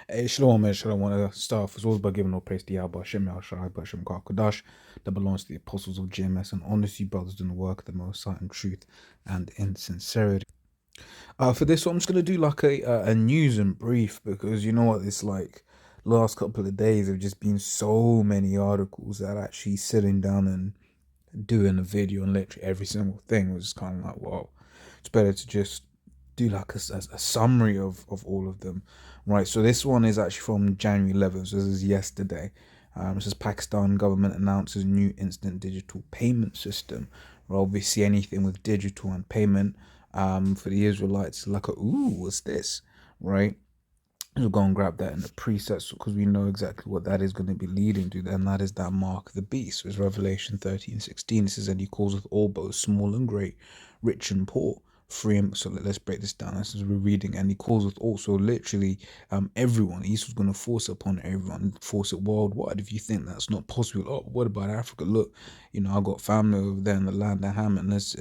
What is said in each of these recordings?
Hey, Shalom, man. Shalom. I want to start off as always by giving all praise to Yahweh Hashem, Shai, Hashem, God, Kodash, that belongs to the apostles of GMS and honest you brothers doing the work of the Most High in truth and in sincerity. For this one, I'm just going to do like a news and brief because you know what it's like. Last couple of days, there have just been so many articles that actually sitting down and doing a video on literally every single thing was kind of like, wow, it's better to just do like a summary of all of them, right? So this one is actually from January 11th, so this is yesterday. It says Pakistan government announces new instant digital payment system. Well, obviously anything with digital and payment for the Israelites, like, ooh, what's this, right? We'll go and grab that in the presets because we know exactly what that is going to be leading to, and that is that mark of the beast. It's Revelation 13:16. It says, and he calls with all both small and great, rich and poor, free and so let's break this down. This is we're reading, and he calls with also literally everyone. Esau's going to force upon everyone, force it worldwide. If you think that's not possible, oh, what about Africa? Look, I got family over there in the land of Ham, and let's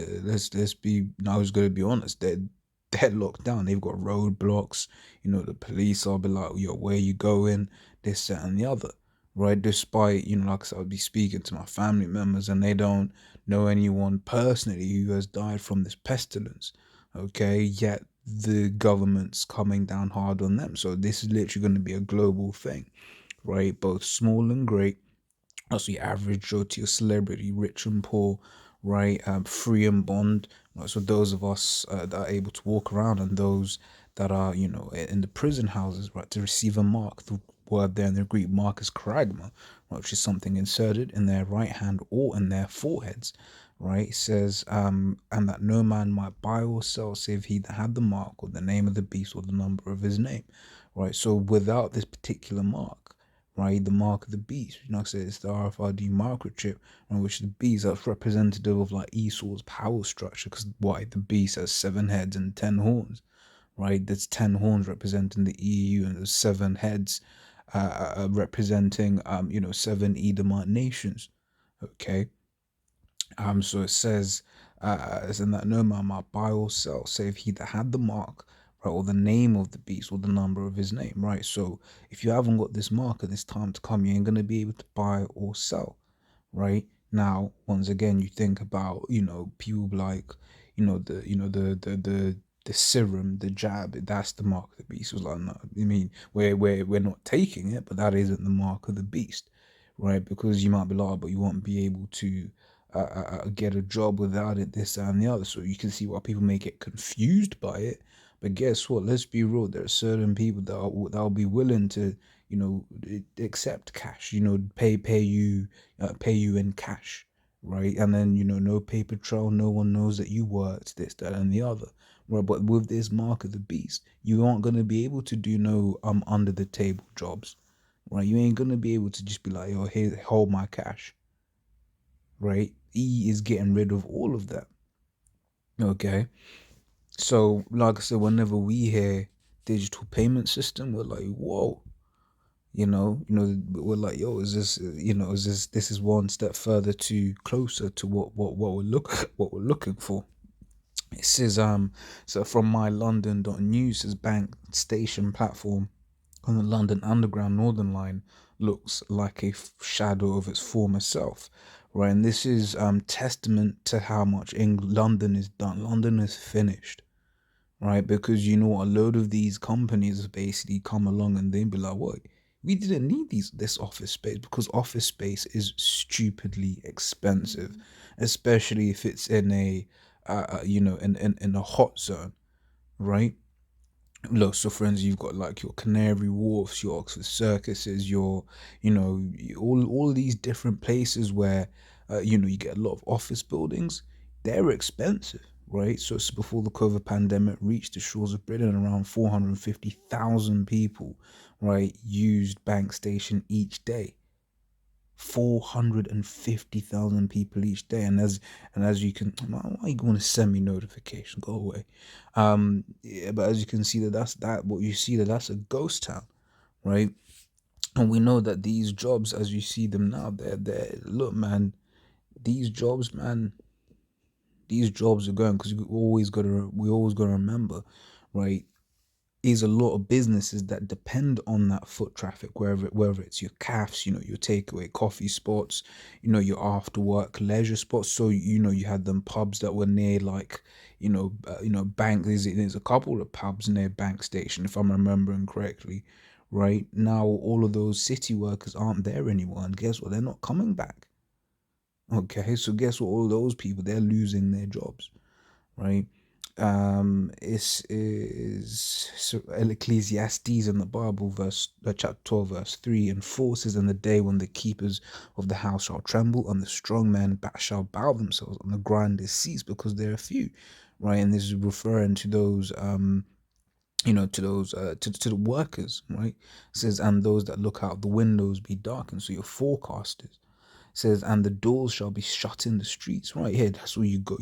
be. I was going to be honest. They're locked down. They've got roadblocks. The police will be like, yo, where you going? This, that, and the other, right? Despite, like I said, I'll be speaking to my family members and they don't know anyone personally who has died from this pestilence, okay? Yet the government's coming down hard on them. So this is literally going to be a global thing, right? Both small and great, also your average Joe to your celebrity, rich and poor, right? Free and bond. Right? So those of us that are able to walk around and those that are, in the prison houses, right, to receive a mark. The word there in the Greek mark is charagma, right, which is something inserted in their right hand or in their foreheads, right? It says, and that no man might buy or sell save he that had the mark or the name of the beast or the number of his name, right? So without this particular mark, right? The mark of the beast. I said it's the RFID microchip, and which the beast that's representative of like Esau's power structure. Because why the beast has 7 heads and 10 horns, right? There's 10 horns representing the EU, and there's 7 heads representing 7 Edomite nations. Okay, so it says, in that no man might buy or sell, save he that had the mark, right, or the name of the beast, or the number of his name, right? So if you haven't got this mark and it's time to come, you ain't gonna be able to buy or sell, right? Now, once again, you think about, people like, the serum, the jab, that's the mark of the beast. It was like, no, I mean, we're not taking it, but that isn't the mark of the beast, right? Because you might be like, but you won't be able to get a job without it, this that, and the other. So you can see why people may get confused by it. But guess what? Let's be real. There are certain people that'll be willing to, accept cash. Pay you in cash, right? And then no paper trail. No one knows that you worked this, that, and the other. Right, but with this mark of the beast, you aren't gonna be able to do no under the table jobs, right? You ain't gonna be able to just be like, yo, here, hold my cash, right? E is getting rid of all of that. Okay. So, like I said, whenever we hear digital payment system, we're like, whoa, we're like, yo, is this, this is one step further to closer to what what we're looking for. It says, so from my London.news, says bank station platform on the London Underground Northern Line looks like a shadow of its former self, right? And this is testament to how much London is done. London is finished, right? Because a load of these companies have basically come along and they be like, what? We didn't need this office space because office space is stupidly expensive, especially if it's in a in a hot zone, right? Look, so friends, you've got like your Canary Wharfs, your Oxford Circuses, your, all these different places where, you get a lot of office buildings. They're expensive, right? So it's before the COVID pandemic reached the shores of Britain, around 450,000 people, right, used Bank Station each day. 450,000 people each day, and as you can, why are you going to send me notification? Go away. Yeah, but as you can see, what you see, that's a ghost town, right? And we know that these jobs, as you see them now, they're look, man, these jobs, man, these jobs are going because we always gotta remember, right? is a lot of businesses that depend on that foot traffic, whether it's your cafes, your takeaway coffee spots, your after work leisure spots. So you had them pubs that were near, like, bank. There's a couple of pubs near Bank Station, if I'm remembering correctly. Right now, all of those city workers aren't there anymore, and guess what? They're not coming back. Okay, so guess what? All those people, they're losing their jobs, right? It is so Ecclesiastes in the Bible, chapter 12, verse 3 and 4 says, "In the day when the keepers of the house shall tremble, and the strong men shall bow themselves, and the grinders cease, because there are few," right? And this is referring to those, to the workers, right? It says, "And those that look out the windows be darkened," so your forecasters. Says, "And the doors shall be shut in the streets." Right here, that's where you go.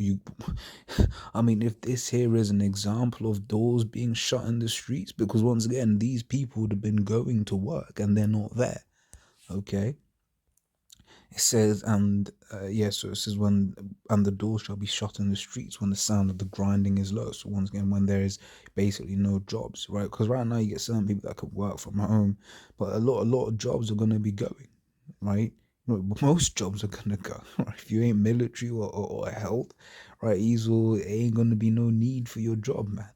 I mean, if this here is an example of doors being shut in the streets, because once again, these people would have been going to work and they're not there. Okay. It says, so it says, "When and the doors shall be shut in the streets when the sound of the grinding is low." So once again, when there is basically no jobs, right? Because right now you get certain people that could work from home, but a lot of jobs are gonna be going, right? Most jobs are gonna go. Right? If you ain't military or health, right? Easel, ain't gonna be no need for your job, man.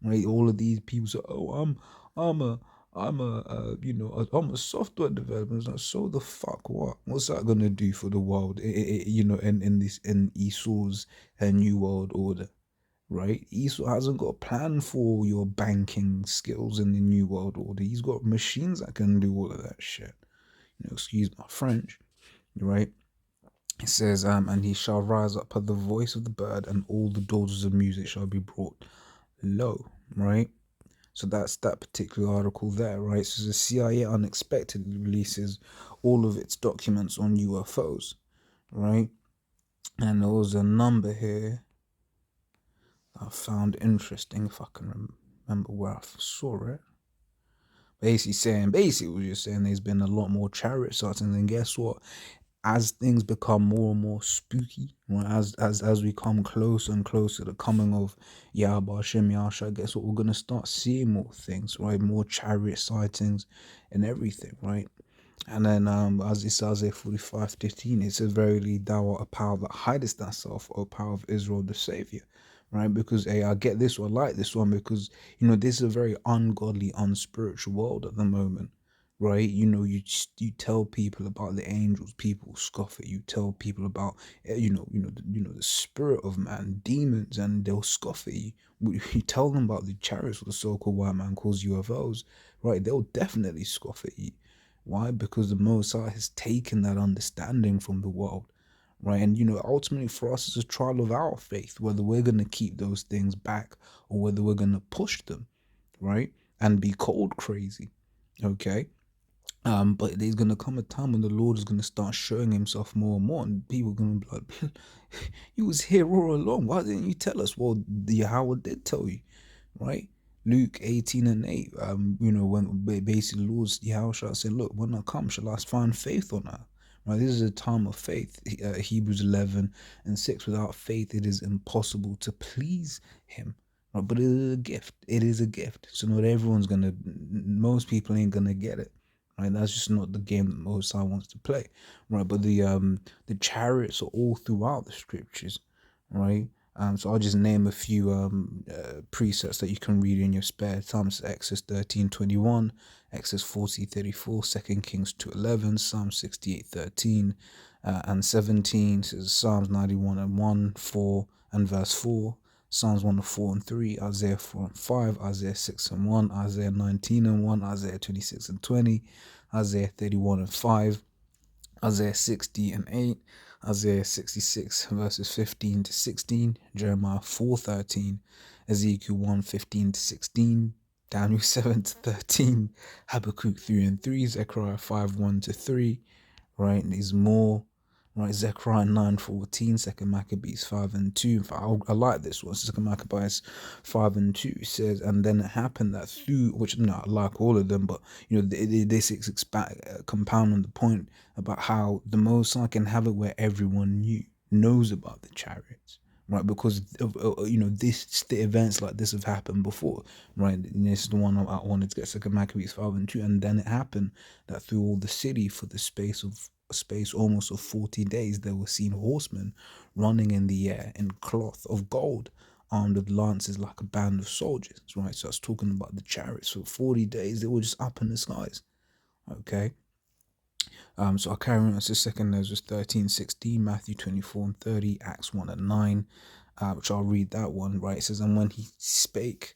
Right? All of these people say, "Oh, I'm a I'm a software developer." It's like, so the fuck what? What's that gonna do for the world? In Esau's new world order, right? Esau hasn't got a plan for your banking skills in the new world order. He's got machines that can do all of that shit. Excuse my French, right? It says, "And he shall rise up at the voice of the bird, and all the daughters of music shall be brought low," right? So that's that particular article there, right? So the CIA unexpectedly releases all of its documents on UFOs, right? And there was a number here that I found interesting, if I can remember where I saw it. Basically, it was just saying there's been a lot more chariot sightings, and guess what? As things become more and more spooky, right, as we come closer and closer to the coming of Yahweh Hashem Yahshua, guess what? We're gonna start seeing more things, right? More chariot sightings and everything, right? And then, as it says, Isaiah 45:15, it says, "Verily thou art a power that hidest thyself, O power of Israel the Savior." Right? Because, hey, I get this one, I like this one, because this is a very ungodly, unspiritual world at the moment. Right? You tell people about the angels, people scoff at you. Tell people about, the spirit of man, demons, and they'll scoff at you. You tell them about the chariots, what the so-called white man calls UFOs, right? They'll definitely scoff at you. Why? Because the Mosai has taken that understanding from the world, right? And ultimately for us, it's a trial of our faith, whether we're going to keep those things back or whether we're going to push them, right? And be cold crazy, okay? But there's gonna come a time when the Lord is gonna start showing Himself more and more, and people are gonna be like, "You was here all along. Why didn't you tell us?" Well, the Yahweh did tell you, right? Luke 18:8. When basically the Lord Yahweh said, "Look, when I come, shall I find faith on earth?" Right? This is a time of faith. Hebrews 11:6. Without faith, it is impossible to please Him. Right? But it is a gift. It is a gift. So not everyone's gonna. Most people ain't gonna get it. Right, that's just not the game that Most High wants to play, right? But the chariots are all throughout the scriptures, right? So I'll just name a few precepts that you can read in your spare time. So Exodus 13:21, Exodus 40:34, 2 Kings 2:11, Psalm 68:13 and 17. Says Psalms 91:1, 4 and verse 4. Psalms 1:4 and 3, Isaiah 4:5, Isaiah 6:1, Isaiah 19:1, Isaiah 26:20, Isaiah 31:5, Isaiah 60:8, Isaiah 66 verses 15-16, Jeremiah 4:13, Ezekiel 1:15-16, Daniel 7-13, Habakkuk 3:3, Zechariah 5:1-3, right? And there's more, right? Zechariah 9:14, 2 Maccabees 5:2. In fact, I like this one. 2 Maccabees 5:2 says, "And then it happened that through," which, no, I like all of them, but this is compounding the point about how the Most High can have it where everyone knows about the chariots, right? Because of, the events like this have happened before, right? And this is the one I wanted to get, Second Maccabees 5:2, and then it happened that through all the city for the space almost of 40 days, there were seen horsemen running in the air in cloth of gold, armed with lances like a band of soldiers, right? So I was talking about the chariots. For 40 days, they were just up in the skies, okay? So I'll carry on. It's the second Ezra 13:16, Matthew 24:30, Acts 1:9, which I'll read that one, right? It says, and when he spake,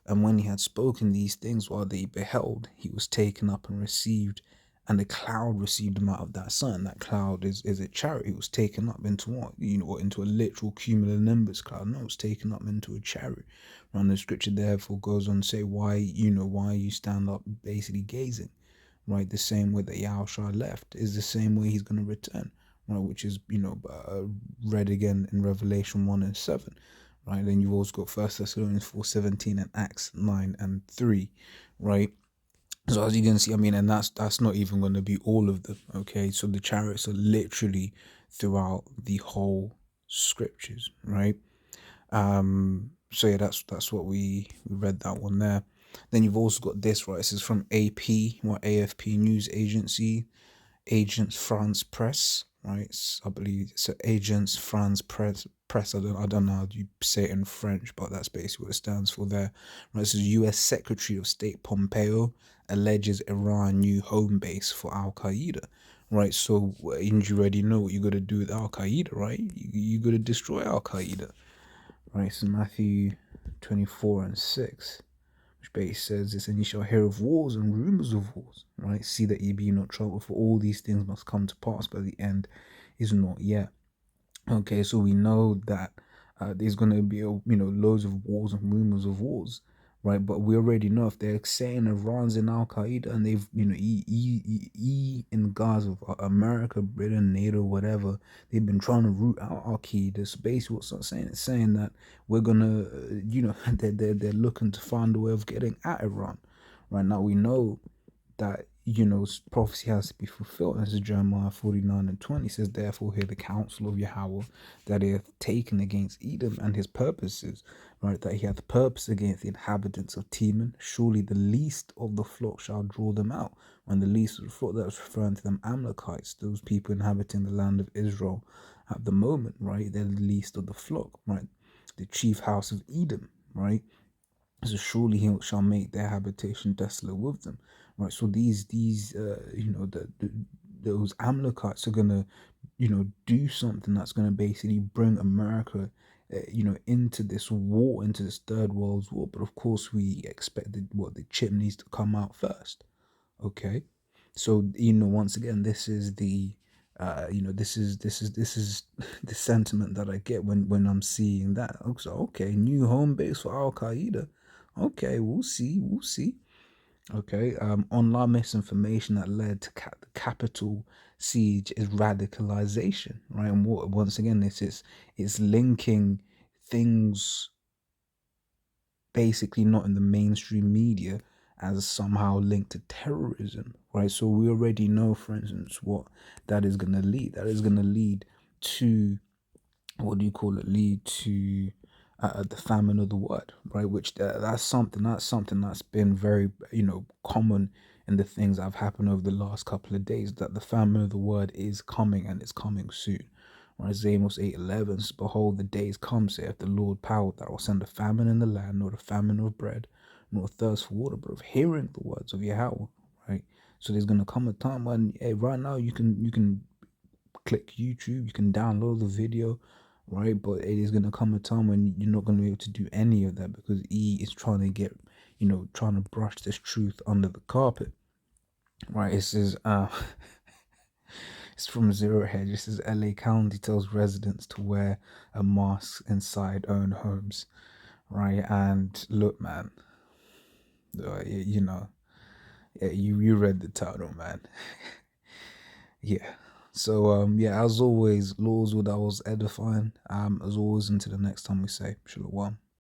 and when he had spoken these things while they beheld, he was taken up and received, and the cloud received him out of that sun. That cloud is a chariot. He was taken up into what? Into a literal cumulonimbus cloud. No, it was taken up into a chariot. And the scripture therefore goes on to say, why you stand up basically gazing, right? The same way that Yahushua left is the same way he's going to return, right? Which is, read again in Revelation 1:7, right? Then you've also got First Thessalonians 4:17 and Acts 9:3, right? So as you can see, I mean, and that's not even going to be all of them, okay? So the chariots are literally throughout the whole scriptures, right? So yeah, that's what we read that one there. Then you've also got this, right? This is from AP, what, AFP News Agency, Agence France Presse, right? I believe it's Agence France Press. I don't know how you say it in French, but that's basically what it stands for there. Right? This is U.S. Secretary of State Pompeo alleges Iran new home base for Al Qaeda. Right, so you already know what you got to do with Al Qaeda, right? You got to destroy Al Qaeda. Right, so Matthew 24:6, which basically says this, and you shall hear of wars and rumors of wars, right? See that ye be not troubled, for all these things must come to pass, but the end is not yet. Okay, so we know that there's going to be loads of wars and rumors of wars, right? But we already know if they're saying Iran's in Al Qaeda, and they've in Gaza, America, Britain, NATO, whatever, they've been trying to root out Al Qaeda. So basically, what's that saying? It's saying that we're gonna, they're looking to find a way of getting at Iran. Right now, we know that prophecy has to be fulfilled. This is Jeremiah 49:20. It says, therefore hear the counsel of Yahweh that he hath taken against Edom and his purposes, right? That he hath purpose against the inhabitants of Teman. Surely the least of the flock shall draw them out. And the least of the flock, that was referring to them Amalekites, those people inhabiting the land of Israel at the moment, right? They're the least of the flock, right? The chief house of Edom, right? So surely he shall make their habitation desolate with them, right? So these those Amalekites are gonna do something that's gonna basically bring America into this war, into this third world war. But of course we expected the chip needs to come out first. Okay, so once again, this is the this is the sentiment that I get when I'm seeing that. So okay, new home base for Al Qaeda. Okay, we'll see. Okay, online misinformation that led to the capital siege is radicalization, right? And once again, this is it's linking things basically not in the mainstream media as somehow linked to terrorism, right? So we already know, for instance, what that is going to lead. That is going to lead to, what do you call it? Lead to the famine of the word, right? Which that's something that's been very common in the things that have happened over the last couple of days. That the famine of the word is coming, and it's coming soon. Right? Amos 8:11, behold, the days come, saith the Lord power, that I will send a famine in the land, not a famine of bread, nor a thirst for water, but of hearing the words of Yahweh. Right? So there's gonna come a time when, hey, right now you can click YouTube, you can download the video, right? But it is gonna come a time when you're not gonna be able to do any of that, because E is trying to get, trying to brush this truth under the carpet. Right? It says it's from Zero Hedge. It says LA County tells residents to wear a mask inside own homes. Right? And look, man, you read the title, man. Yeah. So yeah, as always, laws that was edifying. As always, until the next time we say Shalom.